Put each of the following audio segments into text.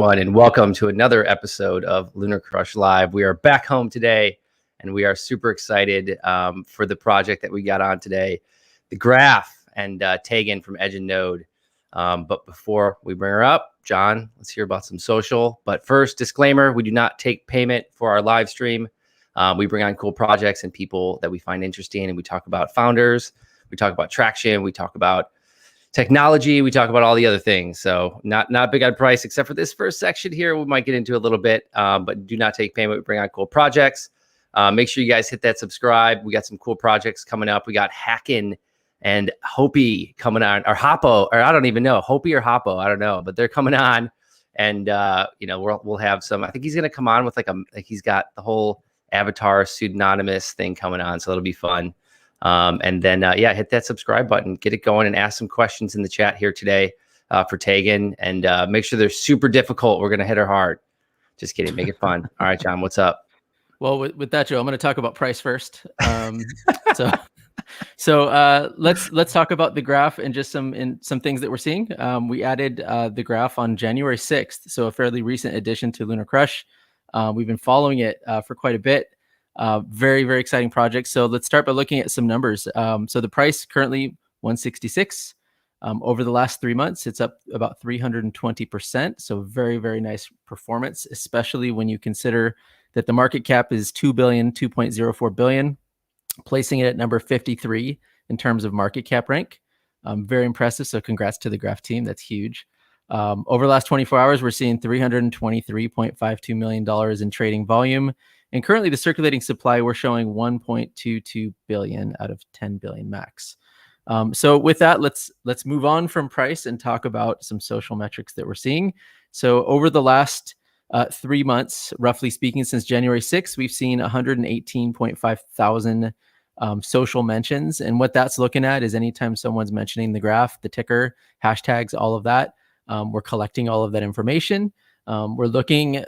everyone, and welcome to another episode of LunarCRUSH Live. We are back home today, and we are super excited for the project that we got on today, the graph, and Tegan from Edge and Node. But before we bring her up, John, let's hear about some social. But first, disclaimer, we do not take payment for our live stream. We bring on cool projects and people that we find interesting, and we talk about founders, we talk about traction, we talk about technology, we talk about all the other things. So not big on price, except for this first section here. We might get into a little bit, but do not take payment. We bring on cool projects. Make sure you guys hit that subscribe. We got some cool projects coming up. We got Hackin' and Hopi coming on, or Hoppo, or I don't even know, Hopi or Hoppo, I don't know, but they're coming on. And we'll have some. I think he's gonna come on with like he's got the whole avatar pseudonymous thing coming on, so it'll be fun. And then hit that subscribe button, get it going, and ask some questions in the chat here today for Tegan, and make sure they're super difficult. We're gonna hit her hard. Just kidding, make it fun. All right, John, what's up? Well, with that, Joe, I'm going to talk about price first. So let's talk about the graph and just some things that we're seeing. We added the graph on January 6th, so a fairly recent addition to LunarCRUSH. We've been following it for quite a bit. Very, very exciting project. So let's start by looking at some numbers. So the price currently 166. Over the last 3 months, it's up about 320%. So very, very nice performance, especially when you consider that the market cap is 2.04 billion, placing it at number 53 in terms of market cap rank. Very impressive. So congrats to the graph team. That's huge. Over the last 24 hours, we're seeing $323.52 million in trading volume. And currently the circulating supply, we're showing 1.22 billion out of 10 billion max. So with that, let's move on from price and talk about some social metrics that we're seeing. So over the last 3 months, roughly speaking, since January 6th, we've seen 118.5 thousand social mentions. And what that's looking at is anytime someone's mentioning the graph, the ticker, hashtags, all of that, we're collecting all of that information. We're looking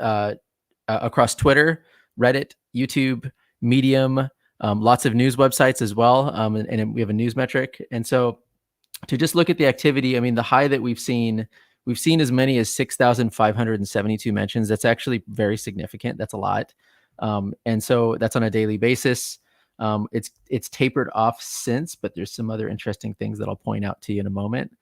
across Twitter, Reddit, YouTube, Medium, lots of news websites as well. And we have a news metric. And so to just look at the activity, I mean, the high that we've seen as many as 6,572 mentions. That's actually very significant. That's a lot. And so that's on a daily basis. It's tapered off since, but there's some other interesting things that I'll point out to you in a moment.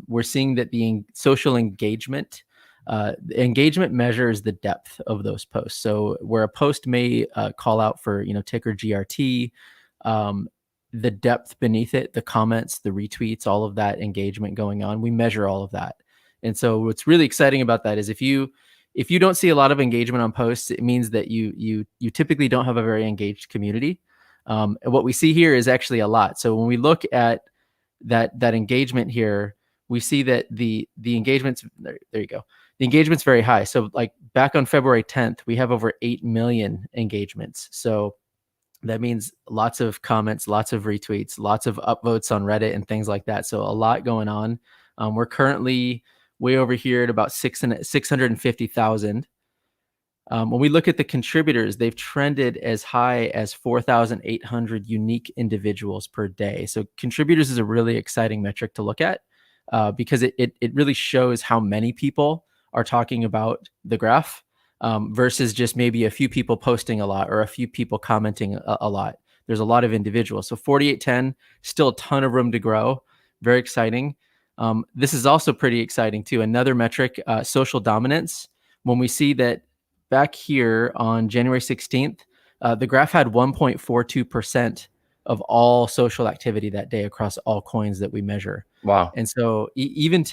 We're seeing that the social engagement measures the depth of those posts. So where a post may call out for, ticker GRT, the depth beneath it, the comments, the retweets, all of that engagement going on, we measure all of that. And so what's really exciting about that is if you don't see a lot of engagement on posts, it means that you typically don't have a very engaged community. And what we see here is actually a lot. So when we look at that engagement here, we see that the engagement's there you go. The engagement's very high. So like back on February 10th, we have over 8 million engagements. So that means lots of comments, lots of retweets, lots of upvotes on Reddit and things like that. So a lot going on. We're currently way over here at about 650,000. When we look at the contributors, they've trended as high as 4,800 unique individuals per day. So contributors is a really exciting metric to look at because it really shows how many people are talking about the graph versus just maybe a few people posting a lot or a few people commenting a lot. There's a lot of individuals. So 4810, still a ton of room to grow. Very exciting. This is also pretty exciting too. Another metric, social dominance. When we see that back here on January 16th, the graph had 1.42% of all social activity that day across all coins that we measure. Wow. And so even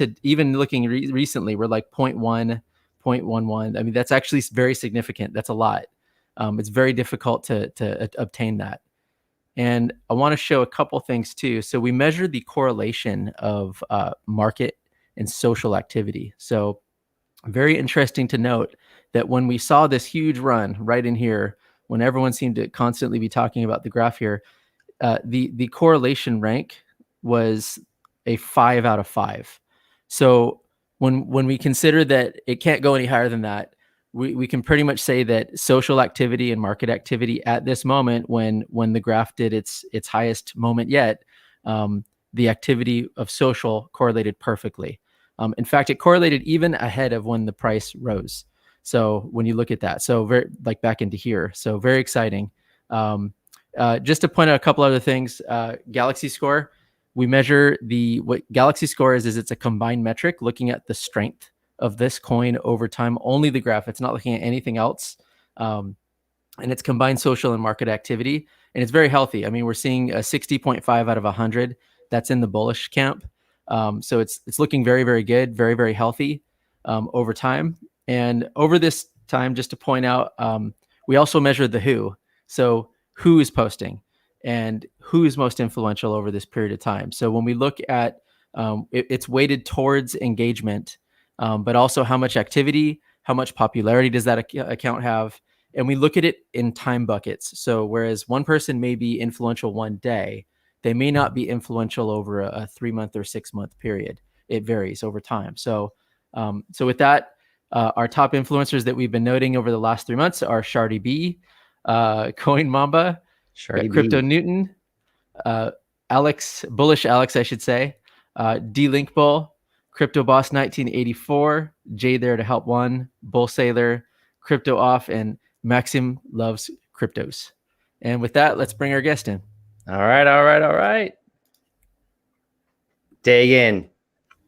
looking recently, we're like 0.1, 0.11. I mean, that's actually very significant. That's a lot. It's very difficult to obtain that. And I want to show a couple things too. So we measure the correlation of market and social activity. So very interesting to note that when we saw this huge run right in here, when everyone seemed to constantly be talking about the graph here, the correlation rank was a 5 out of 5. So when we consider that it can't go any higher than that, we can pretty much say that social activity and market activity at this moment, when the graph did its highest moment yet, the activity of social correlated perfectly. In fact, it correlated even ahead of when the price rose. So when you look at that, so very like back into here, so very exciting. Just to point out a couple other things, Galaxy Score, we measure what Galaxy Score is it's a combined metric looking at the strength of this coin over time, only the graph. It's not looking at anything else. And it's combined social and market activity. And it's very healthy. I mean, we're seeing a 60.5 out of 100. That's in the bullish camp. So it's looking very, very good, very, very healthy over time. And over this time, just to point out, we also measured the who. So who is posting and who is most influential over this period of time. So when we look at it's weighted towards engagement, but also how much activity, how much popularity does that account have? And we look at it in time buckets. So whereas one person may be influential one day, they may not be influential over a 3-month or 6-month period. It varies over time. So with that, our top influencers that we've been noting over the last 3 months are Shardy B, Coin Mamba, Crypto Newton, Bullish Alex, I should say, D Link Bull, Crypto Boss 1984, Jay There to Help One, Bull Sailor, Crypto Off, and Maxim Loves Cryptos. And with that, let's bring our guest in. All right. Tegan,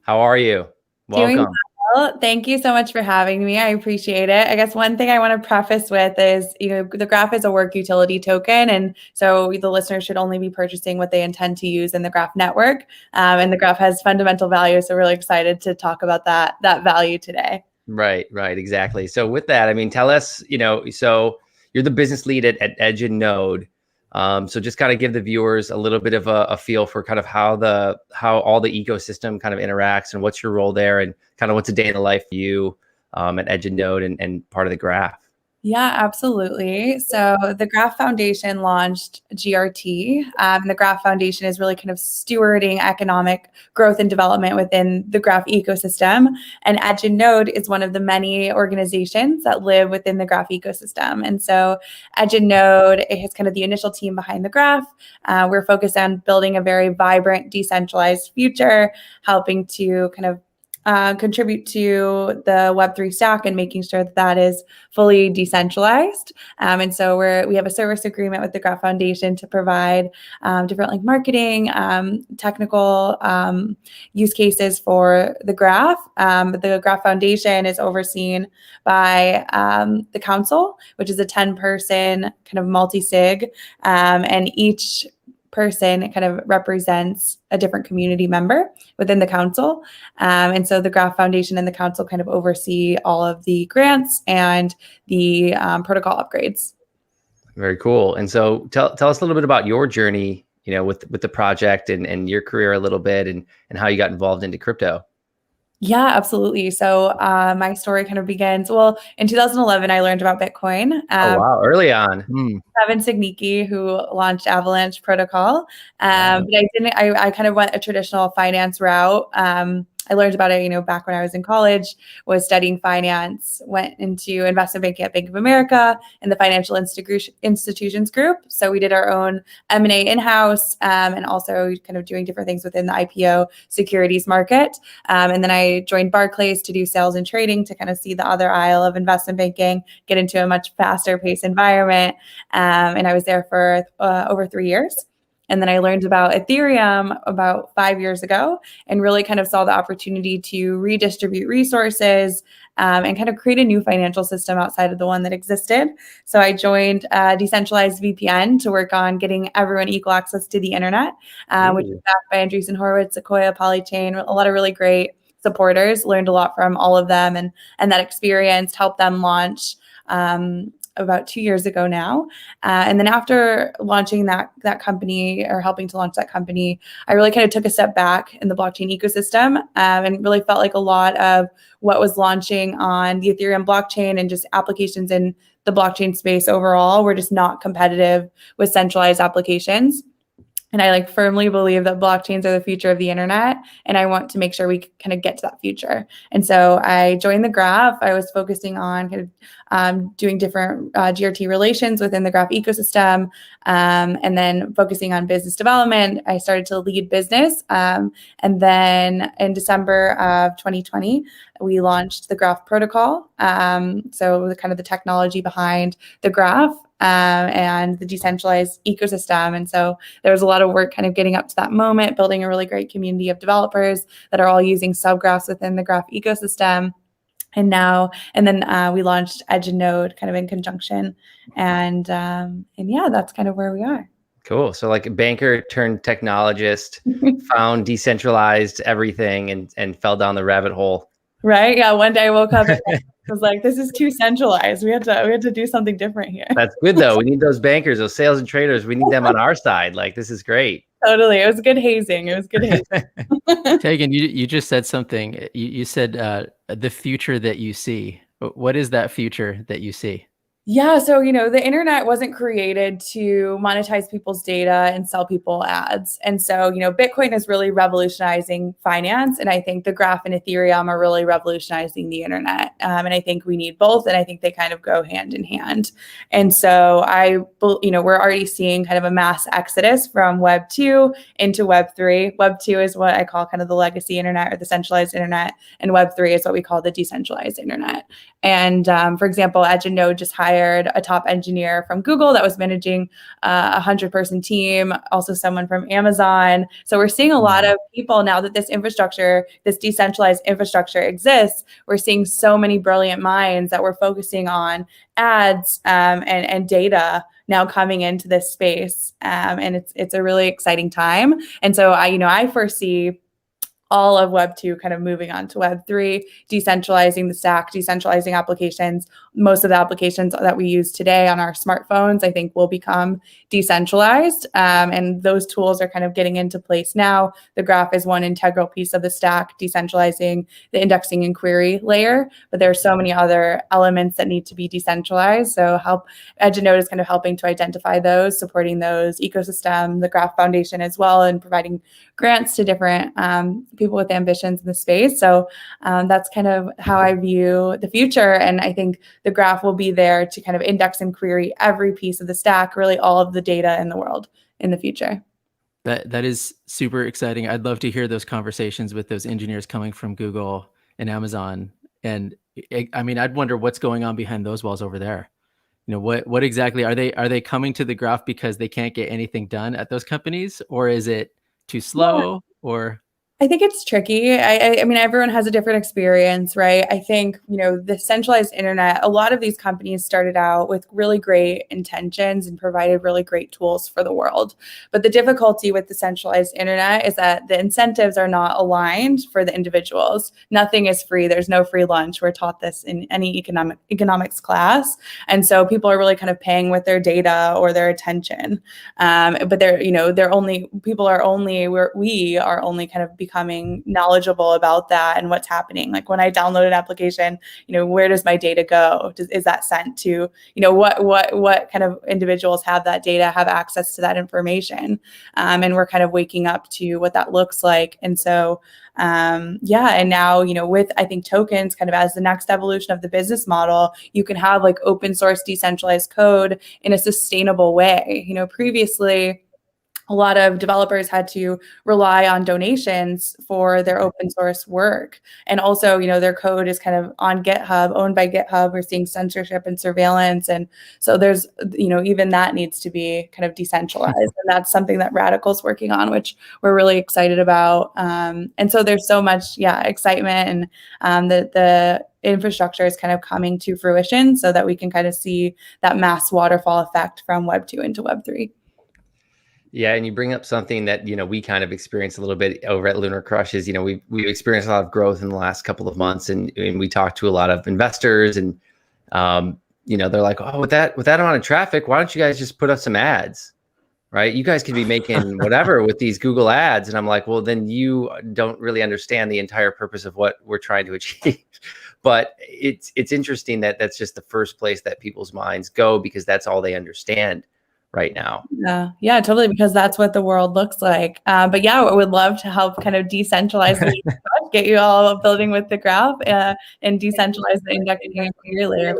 how are you? Welcome. Doing well. Thank you so much for having me. I appreciate it. I guess one thing I want to preface with is, the graph is a work utility token. And so the listeners should only be purchasing what they intend to use in the graph network. And the graph has fundamental value. So really excited to talk about that value today. Right, exactly. So with that, I mean, tell us, so you're the business lead at Edge and Node. So just kind of give the viewers a little bit of a feel for kind of how all the ecosystem kind of interacts and what's your role there and kind of what's a day in the life for you at Edge and Node and part of the graph. Yeah, absolutely. So the Graph Foundation launched GRT. The Graph Foundation is really kind of stewarding economic growth and development within the Graph ecosystem. And Edge and Node is one of the many organizations that live within the Graph ecosystem. And so Edge and Node is kind of the initial team behind the Graph. We're focused on building a very vibrant, decentralized future, helping to kind of contribute to the Web3 stack and making sure that is fully decentralized. And so we have a service agreement with the Graph Foundation to provide different marketing, technical use cases for the Graph. But the Graph Foundation is overseen by the council, which is a 10-person kind of multi-sig, and each person kind of represents a different community member within the council. And so the Graph Foundation and the council kind of oversee all of the grants and the protocol upgrades. Very cool. And so tell us a little bit about your journey, with the project and your career a little bit and how you got involved into crypto. Yeah, absolutely. So my story kind of begins, in 2011, I learned about Bitcoin. Oh, wow. Early on. Kevin Signicki, who launched Avalanche Protocol. But I kind of went a traditional finance route. I learned about it, back when I was in college, was studying finance, went into investment banking at Bank of America in the financial institutions group. So we did our own M&A in-house and also kind of doing different things within the IPO securities market. And then I joined Barclays to do sales and trading to kind of see the other aisle of investment banking, get into a much faster paced environment. And I was there for over 3 years. And then I learned about Ethereum about 5 years ago and really kind of saw the opportunity to redistribute resources and kind of create a new financial system outside of the one that existed. So I joined Decentralized VPN to work on getting everyone equal access to the internet, which is backed by Andreessen Horowitz, Sequoia, Polychain, a lot of really great supporters. Learned a lot from all of them, and that experience helped them launch about 2 years ago now. And then after launching that company or helping to launch that company, I really kind of took a step back in the blockchain ecosystem and really felt like a lot of what was launching on the Ethereum blockchain and just applications in the blockchain space overall were just not competitive with centralized applications. And I like firmly believe that blockchains are the future of the internet. And I want to make sure we kind of get to that future. And so I joined the Graph. I was focusing on kind of doing different GRT relations within the Graph ecosystem, and then focusing on business development. I started to lead business. And then in December of 2020, we launched the Graph protocol. So kind of the technology behind the Graph. And the decentralized ecosystem. And so there was a lot of work kind of getting up to that moment, building a really great community of developers that are all using subgraphs within the Graph ecosystem. And then we launched Edge and Node kind of in conjunction. And yeah, that's kind of where we are. Cool. So like a banker turned technologist, found decentralized everything and fell down the rabbit hole. Right. Yeah. One day I woke up and was like, this is too centralized. We had to do something different here. That's good though. We need those bankers, those sales and traders. We need them on our side. Like, this is great. Totally. It was good hazing. It was good hazing. Tegan, you just said something. You said the future that you see. What is that future that you see? Yeah. So, the internet wasn't created to monetize people's data and sell people ads. And so, Bitcoin is really revolutionizing finance. And I think the Graph and Ethereum are really revolutionizing the internet. And I think we need both. And I think they kind of go hand in hand. And so we're already seeing kind of a mass exodus from Web 2 into Web 3. Web 2 is what I call kind of the legacy internet or the centralized internet. And Web 3 is what we call the decentralized internet. And for example, Edge and Node just hired a top engineer from Google that was managing a 100-person team, also someone from Amazon. So we're seeing a lot of people now that this decentralized infrastructure exists. We're seeing so many brilliant minds that we're focusing on ads and data now coming into this space. And it's a really exciting time. And so I foresee all of Web 2 kind of moving on to Web 3, decentralizing the stack, decentralizing applications. Most of the applications that we use today on our smartphones, I think, will become decentralized. And those tools are kind of getting into place now. The Graph is one integral piece of the stack, decentralizing the indexing and query layer. But there are so many other elements that need to be decentralized. So Edge and Node is kind of helping to identify those, supporting those ecosystem, the Graph Foundation as well, and providing grants to different people with ambitions in the space. So that's kind of how I view the future. And I think the Graph will be there to kind of index and query every piece of the stack, really all of the data in the world in the future. That is super exciting. I'd love to hear those conversations with those engineers coming from Google and Amazon. And I mean, I'd wonder what's going on behind those walls over there. What exactly are they coming to the Graph because they can't get anything done at those companies, or is it too slow? Or I think it's tricky. I mean, everyone has a different experience, right? I think, the centralized internet, a lot of these companies started out with really great intentions and provided really great tools for the world. But the difficulty with the centralized internet is that the incentives are not aligned for the individuals. Nothing is free. There's no free lunch. We're taught this in any economics class. And so people are really kind of paying with their data or their attention. But we are only kind of becoming knowledgeable about that and what's happening. Like when I download an application, where does my data go? Is that sent to, what kind of individuals have that data, have access to that information? And we're kind of waking up to what that looks like. And so, and now, with, I think, tokens kind of as the next evolution of the business model, you can have like open source decentralized code in a sustainable way. Previously, a lot of developers had to rely on donations for their open source work. And also, their code is kind of on GitHub, owned by GitHub. We're seeing censorship and surveillance. And so there's, even that needs to be kind of decentralized. And that's something that Radical's working on, which we're really excited about. And so there's so much, excitement, and the infrastructure is kind of coming to fruition so that we can kind of see that mass waterfall effect from Web 2 into Web 3. Yeah, and you bring up something that we kind of experienced a little bit over at LunarCRUSH is we've experienced a lot of growth in the last couple of months, and we talked to a lot of investors, and they're like, oh, with that amount of traffic, why don't you guys just put up some ads, right? You guys could be making whatever with these Google ads, and I'm like, well, then you don't really understand the entire purpose of what we're trying to achieve. But it's interesting that that's just the first place that people's minds go because that's all they understand. right now. Yeah, totally, because that's what the world looks like. But yeah, I would love to help kind of decentralize the get you all building with the graph and decentralize the indexing and query layer.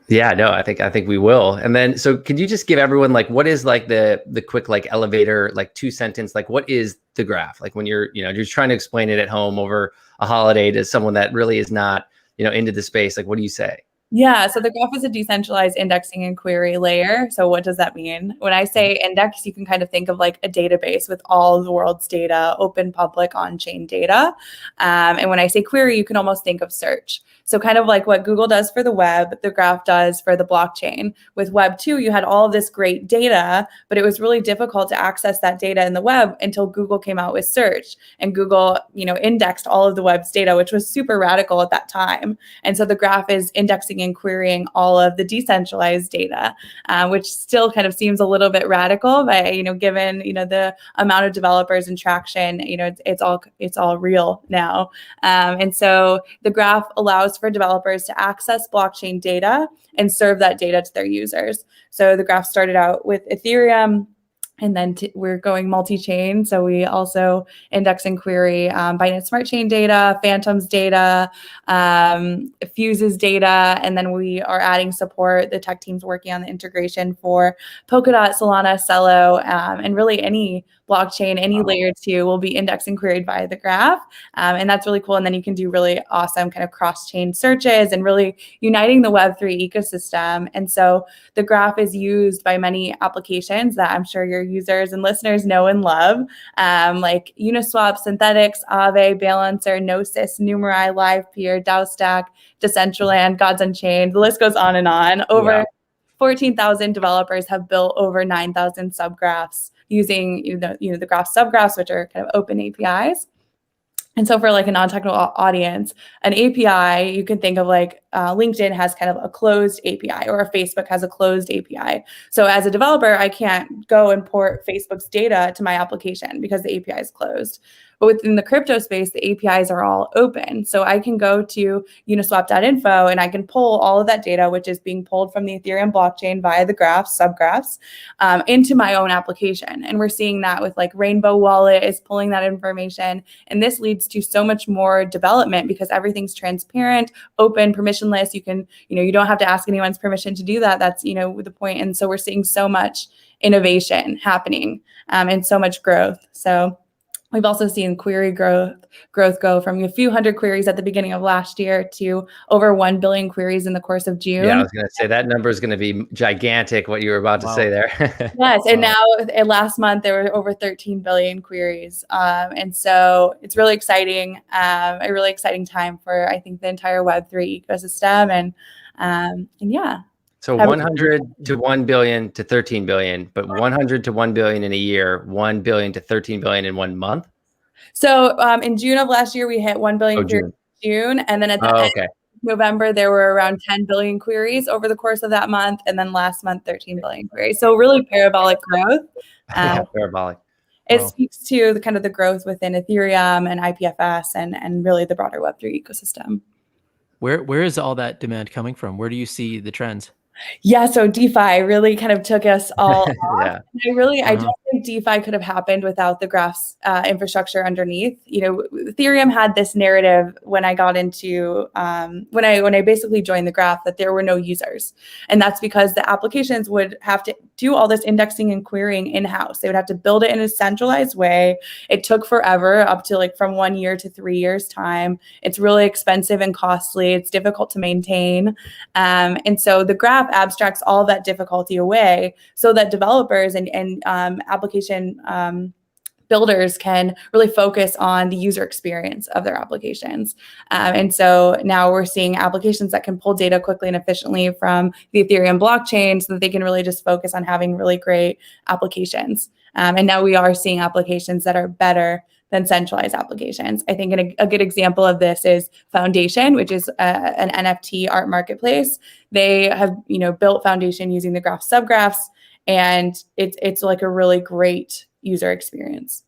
Yeah, no, I think we will. And then, so could you just give everyone like, what is like the quick like elevator, like 2 sentence, like what is the graph? Like when you're, you're trying to explain it at home over a holiday to someone that really is not, into the space, like what do you say? Yeah, so the graph is a decentralized indexing and query layer. So what does that mean? When I say index, you can kind of think of like a database with all of the world's data, open, public, on-chain data. And when I say query, you can almost think of search. So kind of like what Google does for the web, the graph does for the blockchain. With Web 2, you had all of this great data, but it was really difficult to access that data in the web until Google came out with search. And Google, indexed all of the web's data, which was super radical at that time. And so the graph is indexing and querying all of the decentralized data, which still kind of seems a little bit radical, but given the amount of developers and traction, it's all real now. And so the graph allows for developers to access blockchain data and serve that data to their users. So the graph started out with Ethereum, and then we're going multi-chain. So we also index and query Binance Smart Chain data, Phantom's data, Fuse's data, and then we are adding support. The tech team's working on the integration for Polkadot, Solana, Celo, and really any blockchain, any layer 2 will be indexed and queried by the graph. And that's really cool. And then you can do really awesome kind of cross-chain searches and really uniting the Web3 ecosystem. And so the graph is used by many applications that I'm sure your users and listeners know and love, like Uniswap, Synthetics, Aave, Balancer, Gnosis, Numerai, LivePeer, DAOstack, Decentraland, Gods Unchained. The list goes on and on. Over 14,000 developers have built over 9,000 subgraphs using the graph subgraphs, which are kind of open APIs. And so for like a non-technical audience, an API, you can think of like LinkedIn has kind of a closed API, or a Facebook has a closed API. So as a developer, I can't go and port Facebook's data to my application because the API is closed. But within the crypto space, the APIs are all open. So I can go to uniswap.info and I can pull all of that data, which is being pulled from the Ethereum blockchain via the graphs, subgraphs, into my own application. And we're seeing that with like Rainbow Wallet is pulling that information. And this leads to so much more development because everything's transparent, open, permissionless. You can, you don't have to ask anyone's permission to do that. That's, the point. And so we're seeing so much innovation happening and so much growth. So we've also seen query growth go from a few hundred queries at the beginning of last year to over 1 billion queries in the course of June. Yeah, I was going to say that number is going to be gigantic, what you were about to say there. Yes, and now last month there were over 13 billion queries. And so it's really exciting, a really exciting time for, I think, the entire Web3 ecosystem. And yeah. So 100 to 1 billion to 13 billion, but 100 to 1 billion in a year, 1 billion to 13 billion in 1 month. So in June of last year, we hit 1 billion queries in June. And then at the end of November, there were around 10 billion queries over the course of that month. And then last month, 13 billion queries. So really parabolic growth. Parabolic. It speaks to the kind of the growth within Ethereum and IPFS and really the broader Web3 ecosystem. Where is all that demand coming from? Where do you see the trends? Yeah, so DeFi really kind of took us all off. I don't think DeFi could have happened without the graphs infrastructure underneath. Ethereum had this narrative when I got into when I basically joined the graph that there were no users, and that's because the applications would have to do all this indexing and querying in-house. They would have to build it in a centralized way. It took forever, up to like from 1 year to 3 years time. It's really expensive and costly. It's difficult to maintain, and so the graph abstracts all that difficulty away so that developers and application builders can really focus on the user experience of their applications. And so now we're seeing applications that can pull data quickly and efficiently from the Ethereum blockchain so that they can really just focus on having really great applications. And now we are seeing applications that are better than centralized applications. I think a good example of this is Foundation, which is an NFT art marketplace. They have built Foundation using the graph subgraphs, and it's like a really great user experience.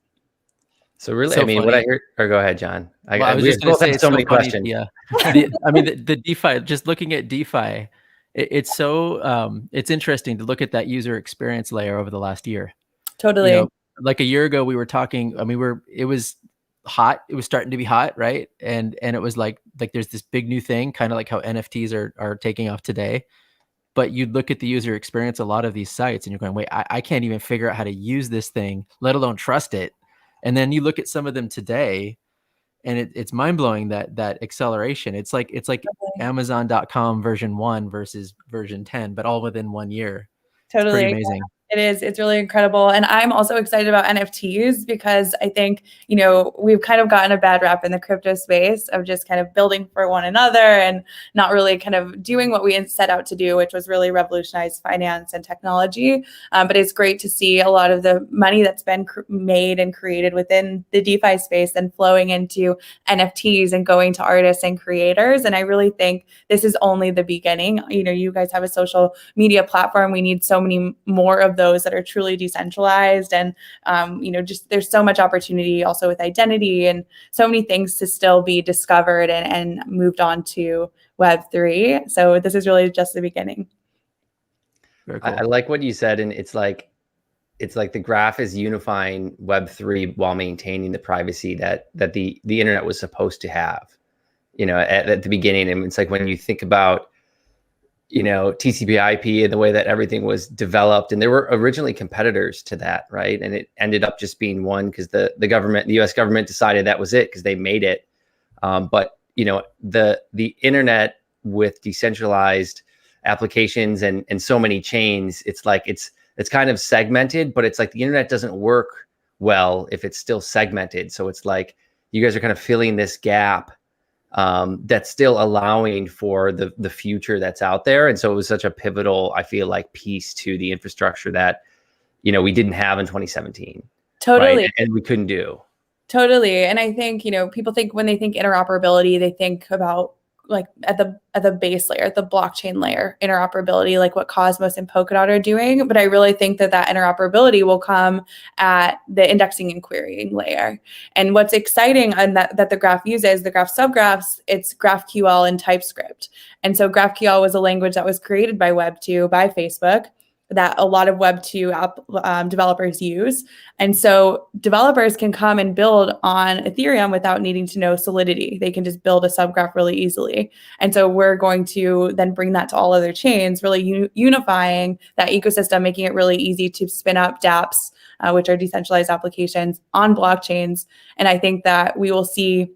So really, I mean, what I hear, or go ahead, John. I was just going to say so many questions. Yeah, the DeFi. Just looking at DeFi, it's so it's interesting to look at that user experience layer over the last year. Totally. You know, like a year ago, we were talking. I mean, it was hot. It was starting to be hot, right? And it was like there's this big new thing, kind of like how NFTs are taking off today. But you'd look at the user experience, a lot of these sites, and you're going, wait, I can't even figure out how to use this thing, let alone trust it. And then you look at some of them today, and it's mind blowing that acceleration. It's like Amazon.com version 1 versus version 10, but all within 1 year. Totally. It's pretty amazing. It is. It's really incredible. And I'm also excited about NFTs because I think, we've kind of gotten a bad rap in the crypto space of just kind of building for one another and not really kind of doing what we set out to do, which was really revolutionize finance and technology. But it's great to see a lot of the money that's been made and created within the DeFi space and flowing into NFTs and going to artists and creators. And I really think this is only the beginning. You guys have a social media platform. We need so many more of those that are truly decentralized, and just there's so much opportunity also with identity and so many things to still be discovered and moved on to Web3. So this is really just the beginning. Very cool. I like what you said, and it's like the graph is unifying Web3 while maintaining the privacy that the internet was supposed to have, at the beginning. And it's like when you think about TCP/IP and the way that everything was developed, and there were originally competitors to that, right? And it ended up just being one because the US government decided that was it because they made it. But the internet with decentralized applications and so many chains, it's like it's kind of segmented, but it's like the internet doesn't work well if it's still segmented. So it's like you guys are kind of filling this gap that's still allowing for the future that's out there. And so it was such a pivotal, I feel like, piece to the infrastructure that, we didn't have in 2017. Totally. Right? And we couldn't do. Totally. And I think, people think when they think interoperability, they think about like at the base layer, the blockchain layer, interoperability, like what Cosmos and Polkadot are doing. But I really think that interoperability will come at the indexing and querying layer. And what's exciting and that the graph uses, the graph subgraphs, it's GraphQL and TypeScript. And so GraphQL was a language that was created by Web2, by Facebook, that a lot of Web2 app developers use. And so developers can come and build on Ethereum without needing to know Solidity. They can just build a subgraph really easily. And so we're going to then bring that to all other chains, really unifying that ecosystem, making it really easy to spin up dApps, which are decentralized applications on blockchains. And I think that we will see,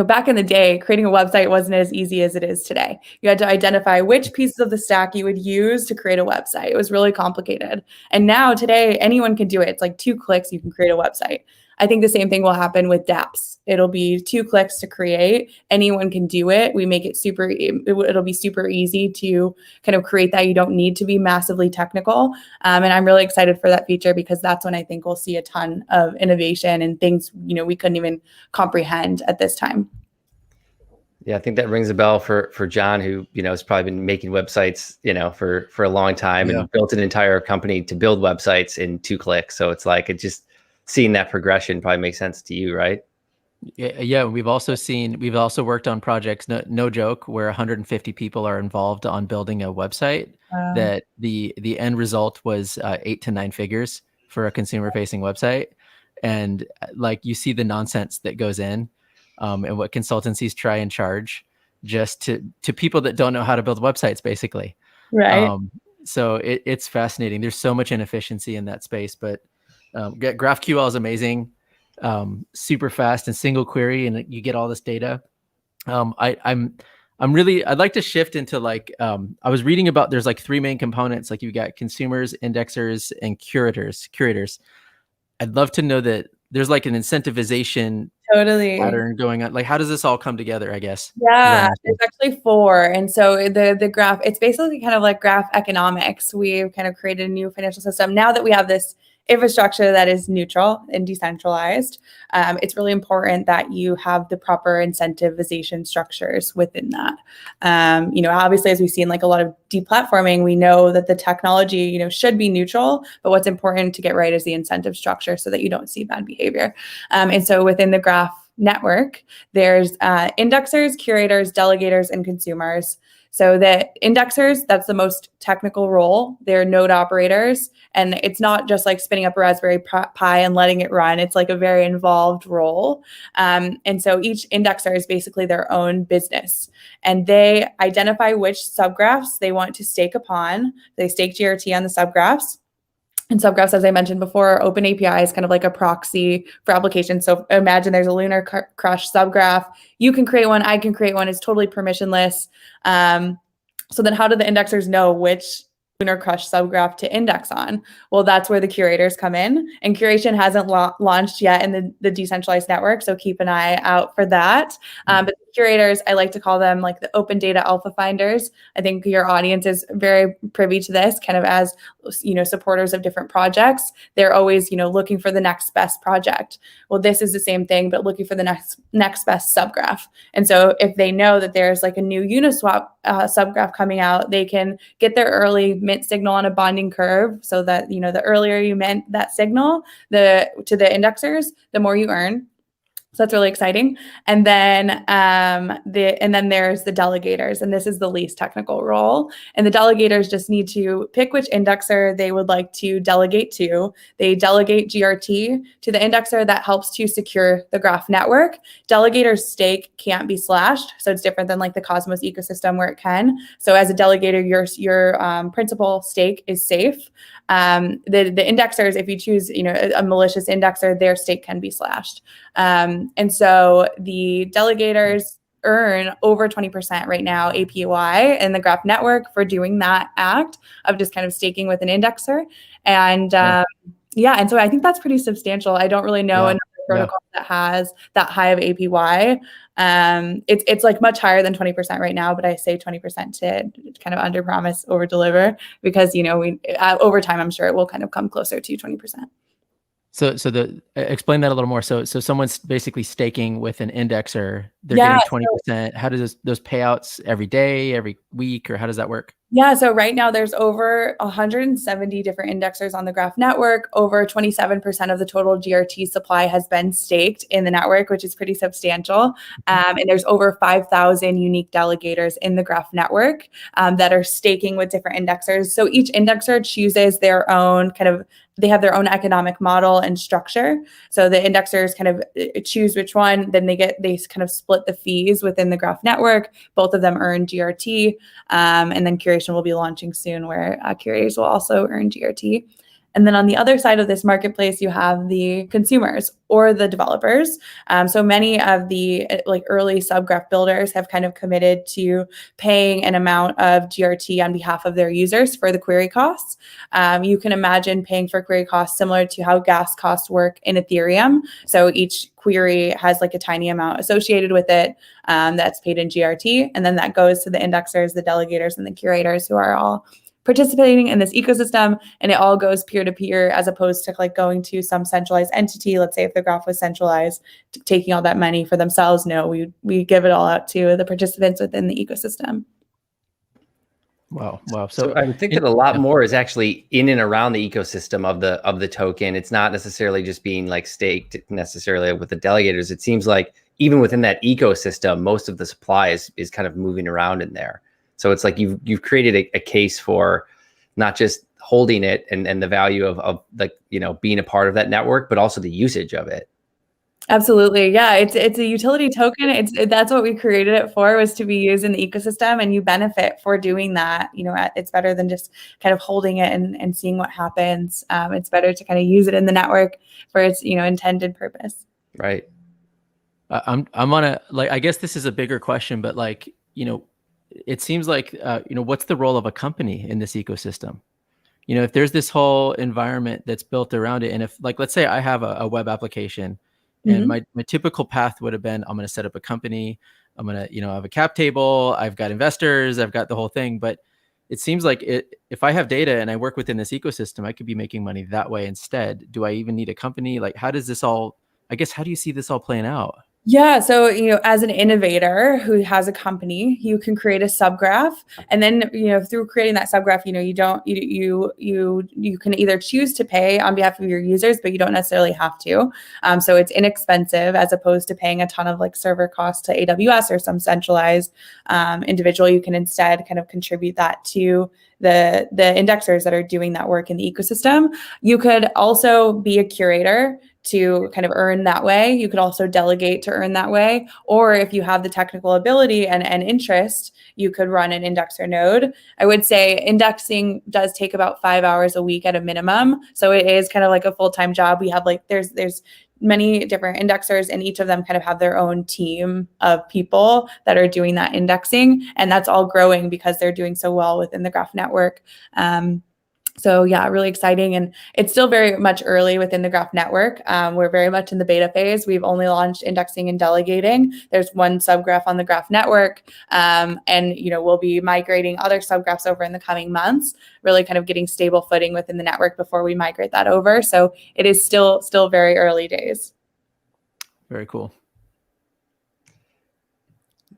back in the day, creating a website wasn't as easy as it is today. You had to identify which pieces of the stack you would use to create a website. It was really complicated. And now today, anyone can do it. It's like 2 clicks, you can create a website. I think the same thing will happen with dApps. It'll be 2 clicks to create. Anyone can do it. We make it it'll be super easy to kind of create that. You don't need to be massively technical. And I'm really excited for that feature because that's when I think we'll see a ton of innovation and things, we couldn't even comprehend at this time. Yeah, I think that rings a bell for John, who, has probably been making websites, for a long time and built an entire company to build websites in 2 clicks. So it's like, seeing that progression probably makes sense to you, right? Yeah. We've also worked on projects, no joke, where 150 people are involved on building a website. That the end result was 8 to 9 figures for a consumer facing website. And like, you see the nonsense that goes in, and what consultancies try and charge just to people that don't know how to build websites, basically. Right. So it's fascinating. There's so much inefficiency in that space, but GraphQL is amazing, super fast and single query, and you get all this data. I'd like to shift into like, I was reading about, there's like 3 main components. Like you got consumers, indexers, and curators. I'd love to know that there's like an incentivization pattern going on. Like, how does this all come together, I guess? Yeah, there's actually 4. And so the graph, it's basically kind of like graph economics. We've kind of created a new financial system. Now that we have this infrastructure that is neutral and decentralized, it's really important that you have the proper incentivization structures within that. Obviously, as we've seen, like a lot of deplatforming, we know that the technology, should be neutral, but what's important to get right is the incentive structure so that you don't see bad behavior. And so within the graph network, there's indexers, curators, delegators, and consumers. So the indexers, that's the most technical role. They're node operators. And it's not just like spinning up a Raspberry Pi and letting it run. It's like a very involved role. And so each indexer is basically their own business. And they identify which subgraphs they want to stake upon. They stake GRT on the subgraphs. And subgraphs, as I mentioned before, Open API is kind of like a proxy for applications. So imagine there's a LunarCRUSH subgraph. You can create one. I can create one. It's totally permissionless. So then how do the indexers know which LunarCRUSH subgraph to index on? Well, that's where the curators come in. And curation hasn't launched yet in the decentralized network. So keep an eye out for that. But the curators, I like to call them like the open data alpha finders. I think your audience is very privy to this, kind of as, supporters of different projects. They're always, looking for the next best project. Well, this is the same thing, but looking for the next best subgraph. And so if they know that there's like a new Uniswap subgraph coming out, they can get their early mint signal on a bonding curve, so that, the earlier you mint that signal to the indexers, the more you earn. So that's really exciting. And then there's the delegators, and this is the least technical role. And the delegators just need to pick which indexer they would like to delegate to. They delegate GRT to the indexer that helps to secure the graph network. Delegator's stake can't be slashed, so it's different than like the Cosmos ecosystem where it can. So as a delegator, your principal stake is safe. The indexers, if you choose, a malicious indexer, their stake can be slashed. And so the delegators earn over 20% right now APY in the graph network for doing that act of just kind of staking with an indexer. And and so I think that's pretty substantial. I don't really know another protocol that has that high of APY. It's like much higher than 20% right now, but I say 20% to kind of under promise, over deliver, because we over time I'm sure it will kind of come closer to 20%. So explain that a little more. So someone's basically staking with an indexer. They're getting 20%. How does those payouts every day, every week, or how does that work? Yeah, so right now there's over 170 different indexers on the graph network. Over 27% of the total GRT supply has been staked in the network, which is pretty substantial. And there's over 5,000 unique delegators in the graph network that are staking with different indexers. So each indexer chooses their own they have their own economic model and structure. So the indexers kind of choose which one, then they kind of split the fees within the graph network. Both of them earn GRT, and then curation will be launching soon, where curators will also earn GRT. And then on the other side of this marketplace, you have the consumers or the developers. So many of the early subgraph builders have kind of committed to paying an amount of GRT on behalf of their users for the query costs. You can imagine paying for query costs similar to how gas costs work in Ethereum. So each query has like a tiny amount associated with it that's paid in GRT. And then that goes to the indexers, the delegators, and the curators, who are all participating in this ecosystem, and it all goes peer-to-peer, as opposed to like going to some centralized entity. Let's say if the graph was centralized, taking all that money for themselves. No, we give it all out to the participants within the ecosystem. Wow. So I think that a lot more is actually in and around the ecosystem of the token. It's not necessarily just being like staked necessarily with the delegators. It seems like even within that ecosystem, most of the supply is kind of moving around in there. So it's like you've created a case for not just holding it and the value of like, being a part of that network, but also the usage of it. Absolutely. Yeah, it's a utility token. That's what we created it for, was to be used in the ecosystem, and you benefit for doing that. It's better than just kind of holding it and seeing what happens. It's better to kind of use it in the network for its intended purpose. Right. I'm on a, I guess this is a bigger question, but it seems like, what's the role of a company in this ecosystem? If there's this whole environment that's built around it, and if let's say I have a web application, and my typical path would have been, I'm going to set up a company. I'm going to, have a cap table. I've got investors. I've got the whole thing. But it seems like if I have data and I work within this ecosystem, I could be making money that way instead. Do I even need a company? How does this all, how do you see this all playing out? Yeah. So, as an innovator who has a company, you can create a subgraph, and then, through creating that subgraph, you can either choose to pay on behalf of your users, but you don't necessarily have to. So it's inexpensive as opposed to paying a ton of like server costs to AWS or some centralized individual. You can instead kind of contribute that to the indexers that are doing that work in the ecosystem. You could also be a curator to kind of earn that way. You could also delegate to earn that way. Or if you have the technical ability and interest, you could run an indexer node. I would say indexing does take about 5 hours a week at a minimum. So it is kind of like a full-time job. We have there's many different indexers, and each of them kind of have their own team of people that are doing that indexing. And that's all growing because they're doing so well within the Graph network. So yeah, really exciting. And it's still very much early within the Graph network. We're very much in the beta phase. We've only launched indexing and delegating. There's one subgraph on the Graph network. And, we'll be migrating other subgraphs over in the coming months, really kind of getting stable footing within the network before we migrate that over. So it is still very early days. Very cool.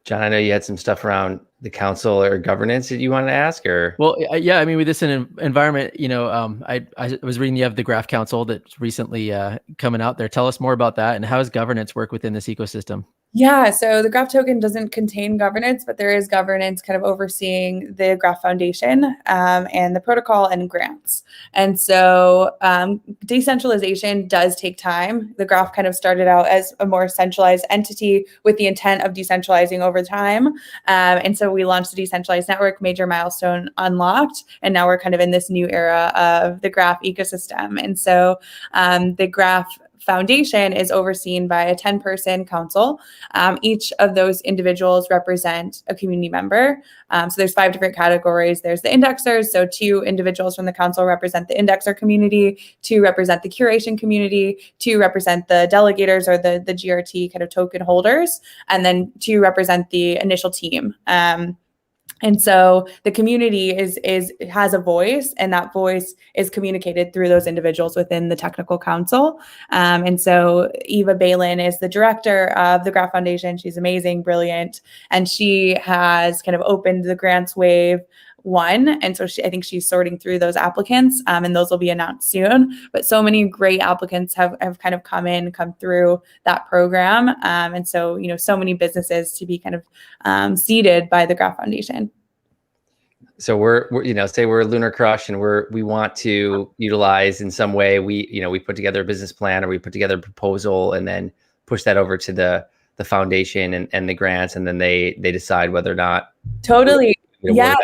John, I know you had some stuff around the council or governance that you wanted to ask, or? Well, yeah, I mean, with this environment, I was reading you have the Graph Council that's recently coming out there. Tell us more about that, and how does governance work within this ecosystem? Yeah, so the Graph token doesn't contain governance, but there is governance kind of overseeing the Graph Foundation and the protocol and grants. And so decentralization does take time. The Graph kind of started out as a more centralized entity with the intent of decentralizing over time. And so we launched the decentralized network, major milestone unlocked, and now we're kind of in this new era of the Graph ecosystem. And so the Graph Foundation is overseen by a 10-person council. Each of those individuals represent a community member. So there's 5 different categories. There's the indexers. So 2 individuals from the council represent the indexer community, 2 represent the curation community, 2 represent the delegators or the GRT kind of token holders, and then 2 represent the initial team. And so the community has a voice, and that voice is communicated through those individuals within the technical council. And so Eva Balin is the director of the Graph Foundation. She's amazing, brilliant, and she has kind of opened the grants wave 1. And so I think she's sorting through those applicants, and those will be announced soon. But so many great applicants have kind of come through that program. And so, so many businesses to be kind of seeded by the Graph Foundation. So we're say we're LunarCRUSH and we want to utilize in some way, we put together a business plan, or we put together a proposal and then push that over to the foundation and the grants, and then they decide whether or not. Totally. Yeah.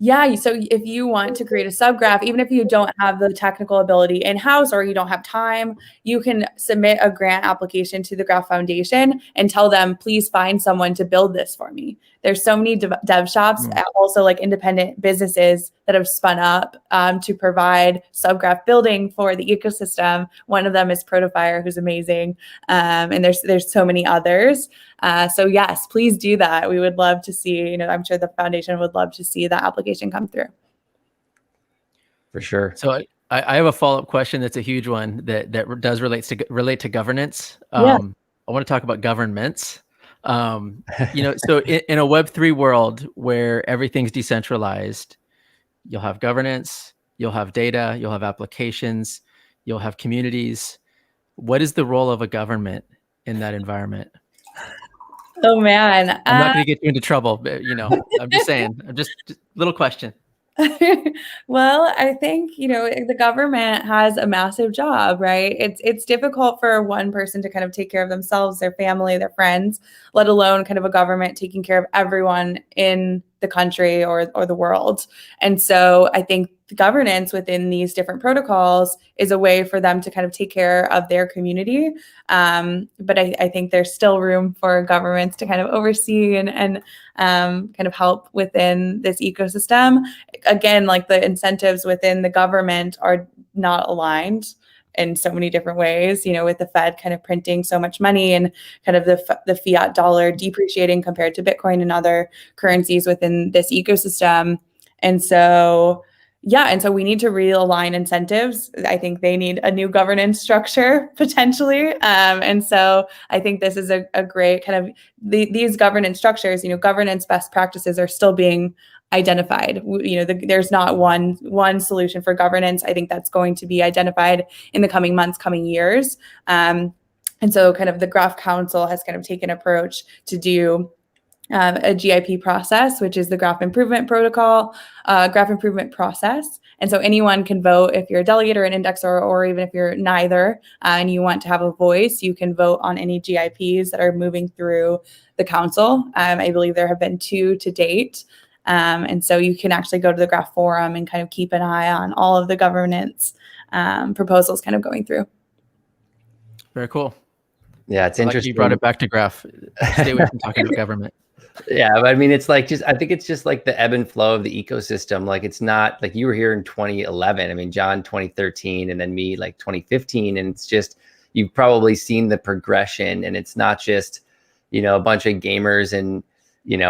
Yeah. So if you want to create a subgraph, even if you don't have the technical ability in-house or you don't have time, you can submit a grant application to the Graph Foundation and tell them, please find someone to build this for me. There's so many dev shops, also like independent businesses that have spun up to provide subgraph building for the ecosystem. One of them is Protofire, who's amazing. And there's so many others. So yes, please do that. We would love to see, I'm sure the foundation would love to see that application come through. For sure. So I have a follow-up question that's a huge one that does relate to governance. Yeah. I want to talk about governments. So in a Web3 world where everything's decentralized, you'll have governance, you'll have data, you'll have applications, you'll have communities. What is the role of a government in that environment? Oh man, I'm not going to get you into trouble, but I'm just saying. Just little question. Well, I think, the government has a massive job, right? It's difficult for one person to kind of take care of themselves, their family, their friends, let alone kind of a government taking care of everyone in the country or the world. And so I think governance within these different protocols is a way for them to kind of take care of their community. But I think there's still room for governments to kind of oversee and kind of help within this ecosystem. Again, like the incentives within the government are not aligned in so many different ways, with the Fed kind of printing so much money and kind of the fiat dollar depreciating compared to Bitcoin and other currencies within this ecosystem. And so Yeah, and so we need to realign incentives. I think they need a new governance structure potentially, and so I think this is a great kind of these governance structures. Governance best practices are still being identified. There's not one solution for governance. I think that's going to be identified in the coming months, coming years, and so kind of the Graph Council has kind of taken an approach to do a GIP process, which is the Graph Improvement Protocol, Graph Improvement Process. And so anyone can vote if you're a delegate or an indexer, or even if you're neither and you want to have a voice, you can vote on any GIPs that are moving through the council. I believe there have been 2 to date. And so you can actually go to the Graph Forum and kind of keep an eye on all of the governance proposals kind of going through. Very cool. Yeah, it's interesting. You brought it back to Graph. Stay away from talking about government. Yeah, but I mean, it's like I think it's just like the ebb and flow of the ecosystem. Like, it's not like you were here in 2011. I mean, John 2013, and then me like 2015. And it's just, you've probably seen the progression, and it's not just, a bunch of gamers and,